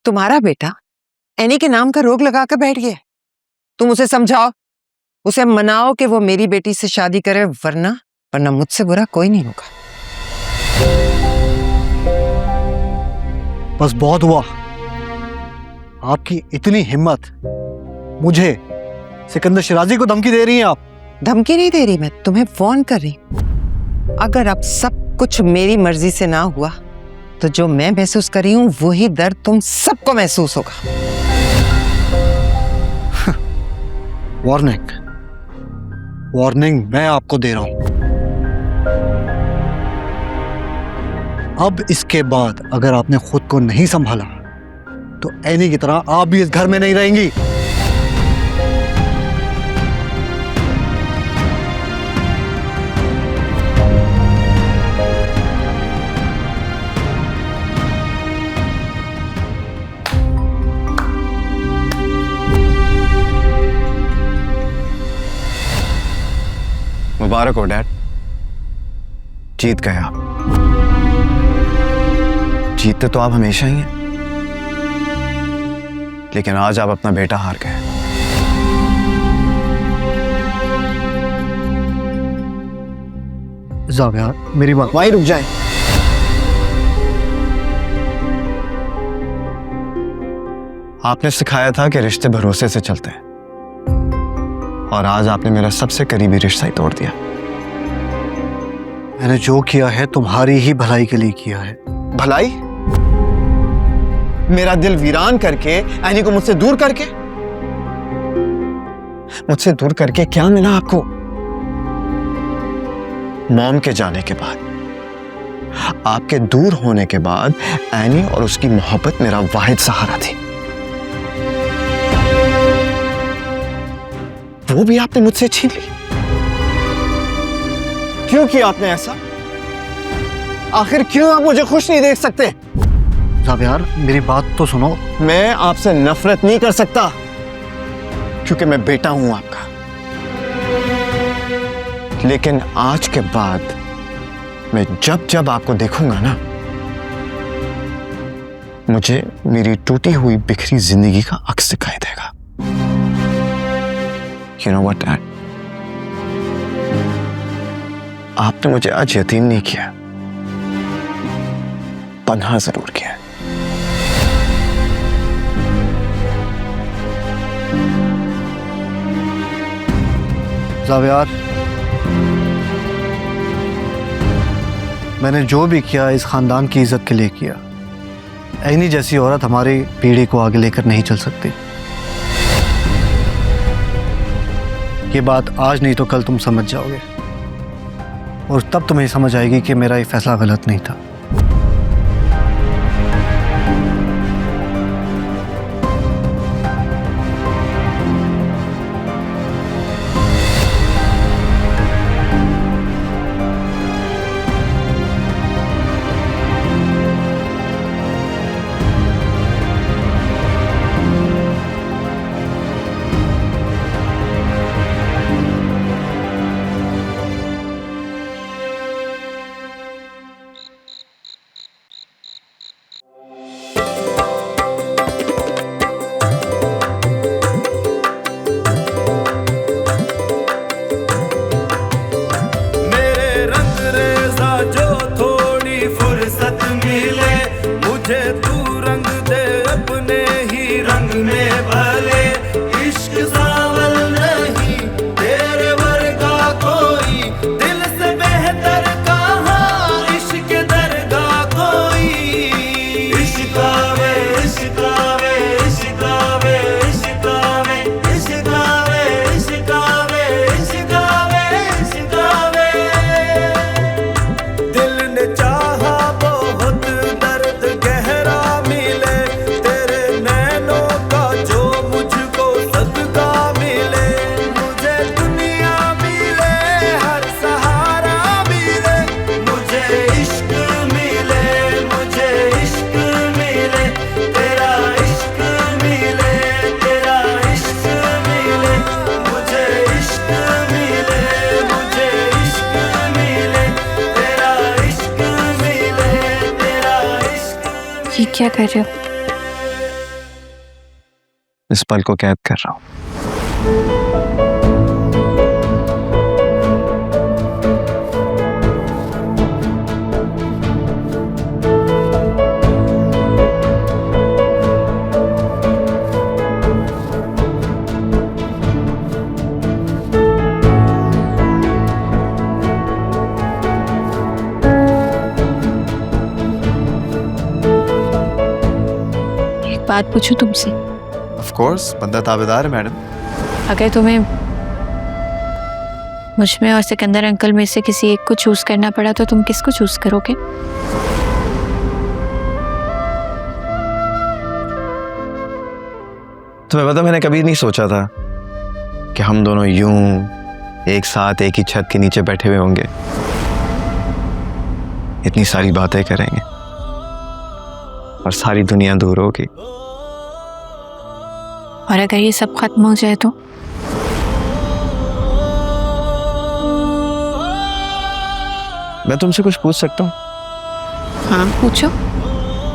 तुम्हारा बेटा एनी के नाम का रोग लगाकर बैठ गया। तुम उसे समझाओ, उसे मनाओ कि वो मेरी बेटी से शादी करे, वरना मुझसे बुरा कोई नहीं होगा। बस बहुत हुआ। आपकी इतनी हिम्मत, मुझे सिकंदर शिराजी को धमकी दे रही हैं आप? धमकी नहीं दे रही, मैं तुम्हें फोन कर रही हूं। अगर अब सब कुछ मेरी मर्जी से ना हुआ तो जो मैं महसूस कर रही हूं वही दर्द तुम सबको महसूस होगा। वार्निंग मैं आपको दे रहा हूं। अब इसके बाद अगर आपने खुद को नहीं संभाला तो एनी की तरह आप भी इस घर में नहीं रहेंगी। मुबारक हो डैड, जीत गए आप। जीतते तो आप हमेशा ही हैं, लेकिन आज आप अपना बेटा हार गए। जावियार, मेरी बात वहीं रुक जाए। आपने सिखाया था कि रिश्ते भरोसे से चलते हैं, और आज आपने मेरा सबसे करीबी रिश्ता ही तोड़ दिया। मैंने जो किया है तुम्हारी ही भलाई के लिए किया है। भलाई? मेरा दिल वीरान करके, एनी को मुझसे दूर करके? मुझसे दूर करके क्या मिला आपको? मॉम के जाने के बाद, आपके दूर होने के बाद एनी और उसकी मोहब्बत मेरा वाहिद सहारा थी। वो भी आपने मुझसे छीन ली। क्यों किया आपने ऐसा? आखिर क्यों आप मुझे खुश नहीं देख सकते? जावियार, मेरी बात तो सुनो। मैं आपसे नफरत नहीं कर सकता, क्योंकि मैं बेटा हूं आपका। लेकिन आज के बाद मैं जब जब आपको देखूंगा ना, मुझे मेरी टूटी हुई बिखरी जिंदगी का अक्स दिखाई देगा। You know what, Dad? आपने मुझे आज यतीम नहीं किया, पन्हा जरूर किया। जावियार, मैंने जो भी किया इस खानदान की इज्जत के लिए किया। एनी जैसी औरत हमारी पीढ़ी को आगे लेकर नहीं चल सकती। ये बात आज नहीं तो कल तुम समझ जाओगे, और तब तुम्हें समझ आएगी कि मेरा ये फैसला गलत नहीं था। ये क्या कर रहे हो? इस पल को कैद कर रहा हूं। बात पूछूं तुमसे? ऑफ कोर्स, बंदा ताबेदार है मैडम। अगर तुम्हें मुझ में और सिकंदर अंकल में से किसी एक को चूज करना पड़ा तो तुम किसको चूज करोगे? तुम्हें पता, मैंने कभी नहीं सोचा था कि हम दोनों यूं एक साथ एक ही छत के नीचे बैठे हुए होंगे, इतनी सारी बातें करेंगे और सारी दुनिया दूर होगी। और अगर ये सब खत्म हो जाए तो? मैं तुमसे कुछ पूछ सकता हूँ? हाँ पूछो।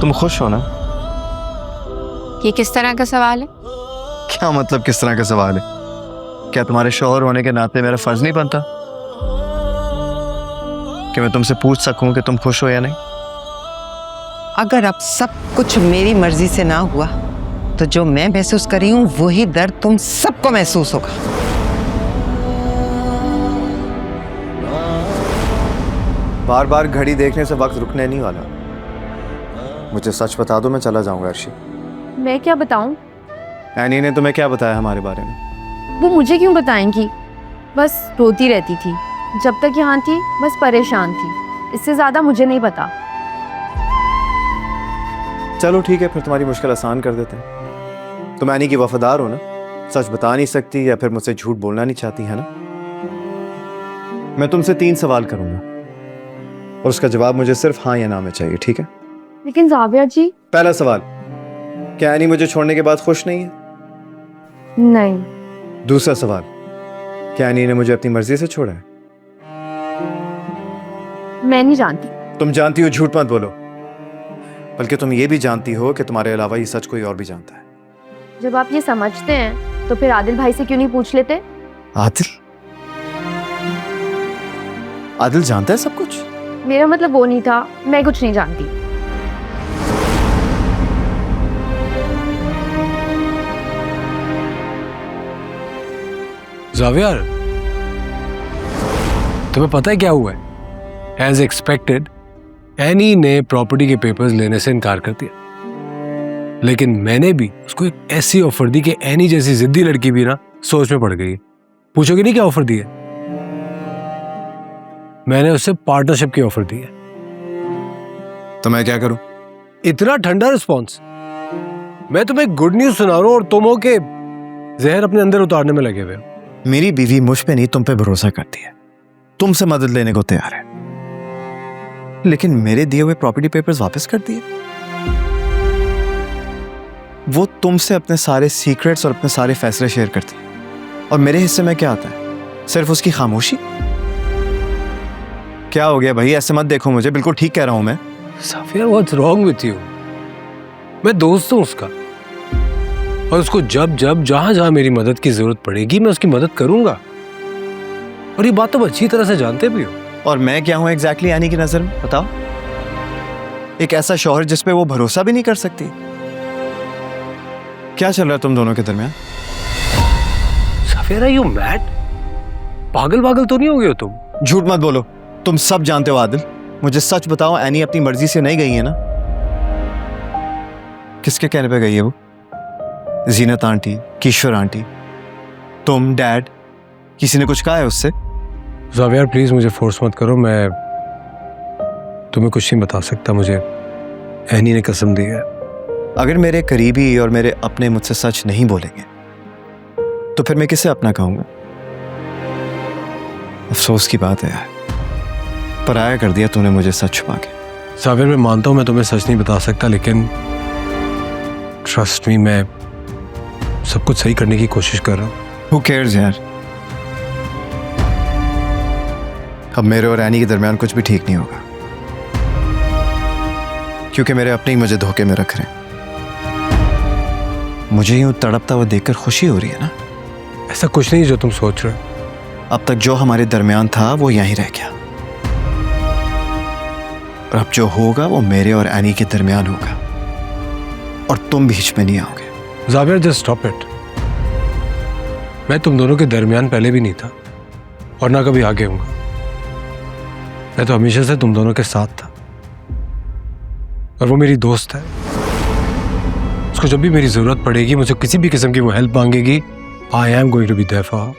तुम खुश हो ना? ये किस तरह का सवाल है? क्या मतलब किस तरह का सवाल है? क्या तुम्हारे शौहर होने के नाते मेरा फर्ज नहीं बनता कि मैं तुमसे पूछ सकूं कि तुम खुश हो या नहीं? अगर अब सब कुछ मेरी मर्जी से ना हुआ तो जो मैं महसूस कर रही हूँ वही दर्द तुम सबको महसूस होगा। बार बार घड़ी देखने से वक्त रुकने नहीं वाला। मुझे सच बता दो, मैं चला जाऊंगा अर्शी। मैं क्या बताऊं? एनी ने तुम्हें क्या बताया हमारे बारे में? वो मुझे क्यों बताएंगी? बस रोती रहती थी जब तक यहाँ थी, बस परेशान थी। इससे ज्यादा मुझे नहीं पता। चलो ठीक है, फिर तुम्हारी मुश्किल आसान कर देते हैं। तुम एनी की वफादार हो ना? सच बता नहीं सकती या फिर मुझसे झूठ बोलना नहीं चाहती है ना? मैं तुमसे 3 सवाल करूंगा और उसका जवाब मुझे सिर्फ हाँ या ना में चाहिए, ठीक है? लेकिन जाविया जी। पहला सवाल, क्या एनी मुझे छोड़ने के बाद खुश नहीं है? नहीं। दूसरा सवाल, क्या एनी ने मुझे अपनी मर्जी से छोड़ा है? मैं नहीं जानती। तुम जानती हो, झूठ मत बोलो। बल्कि तुम ये भी जानती हो कि तुम्हारे अलावा ये सच कोई और भी जानता है। जब आप ये समझते हैं तो फिर आदिल भाई से क्यों नहीं पूछ लेते? आदिल? आदिल जानता है सब कुछ? मेरा मतलब वो नहीं था, मैं कुछ नहीं जानती। जावियर, तुम्हें पता है क्या हुआ है? एज एक्सपेक्टेड एनी ने प्रॉपर्टी के पेपर्स लेने से इनकार कर दिया, लेकिन मैंने भी उसको एक ऐसी ऑफर दी कि एनी जैसी जिद्दी लड़की भी ना सोच में पड़ गई। पूछोगे नहीं क्या ऑफर दी है? मैंने उससे पार्टनरशिप की ऑफर दी है। तो मैं क्या करूं? इतना ठंडा रिस्पॉन्स। मैं तुम्हें गुड न्यूज सुना रहा हूं और तुम हो के जहर अपने अंदर उतारने में लगे हुए हो। मेरी बीवी मुझ पे नहीं तुम पे भरोसा करती है, तुमसे मदद लेने को तैयार है, लेकिन मेरे दिए हुए प्रॉपर्टी पेपर्स वापस कर दिए। वो तुमसे अपने सारे सीक्रेट्स और अपने सारे फैसले शेयर करती है, और मेरे हिस्से में क्या आता है? सिर्फ उसकी खामोशी। क्या हो गया भाई? ऐसे मत देखो मुझे, बिल्कुल ठीक कह रहा हूं मैं। Xavier, what's wrong with you? मैं दोस्त हूं उसका, और उसको जब जब जहां जहां मेरी मदद की जरूरत पड़ेगी मैं उसकी मदद करूंगा, और ये बात तुम अच्छी तरह से जानते भी हो। और मैं क्या हूं एग्जैक्टली यानी की नजर में? बताओ। एक ऐसा शौहर जिस पे वो भरोसा भी नहीं कर सकती। क्या चल रहा है तुम दोनों के दरमियान? Xavier, you mad? पागल पागल तो नहीं हो गए हो तुम? झूठ मत बोलो, तुम सब जानते हो आदिल। मुझे सच बताओ, एनी अपनी मर्जी से नहीं गई है ना? किसके कहने पे गई है वो? जीनत आंटी, किशोर आंटी, तुम, डैड, किसी ने कुछ कहा है उससे? जावियर प्लीज मुझे फोर्स मत करो, मैं तुम्हें कुछ नहीं बता सकता। मुझे एनी ने कसम दी है। अगर मेरे करीबी और मेरे अपने मुझसे सच नहीं बोलेंगे तो फिर मैं किसे अपना कहूंगा? अफसोस की बात है यार, पराया कर दिया तूने मुझे सच छुपा के। जावियर, मैं मानता हूं मैं तुम्हें सच नहीं बता सकता, लेकिन ट्रस्ट मी, मैं सब कुछ सही करने की कोशिश कर रहा हूं। Who cares यार? अब मेरे और एनी के दरमियान कुछ भी ठीक नहीं होगा, क्योंकि मेरे अपने ही मुझे धोखे में रख रहे हैं। मुझे यूं तड़पता हुआ देखकर खुशी हो रही है ना? ऐसा कुछ नहीं जो तुम सोच रहे हो। अब तक जो हमारे दरमियान था वो यहीं रह गया, और अब जो होगा वो मेरे और एनी के दरमियान होगा, और तुम बीच में नहीं आओगे। Xavier, just stop it. मैं तुम दोनों के दरमियान पहले भी नहीं था और ना कभी आगे होऊंगा। मैं तो हमेशा से तुम दोनों के साथ था, और वो मेरी दोस्त है। उसको जब भी मेरी जरूरत पड़ेगी, मुझे किसी भी किस्म की वो हेल्प मांगेगी, I am going to be there for her.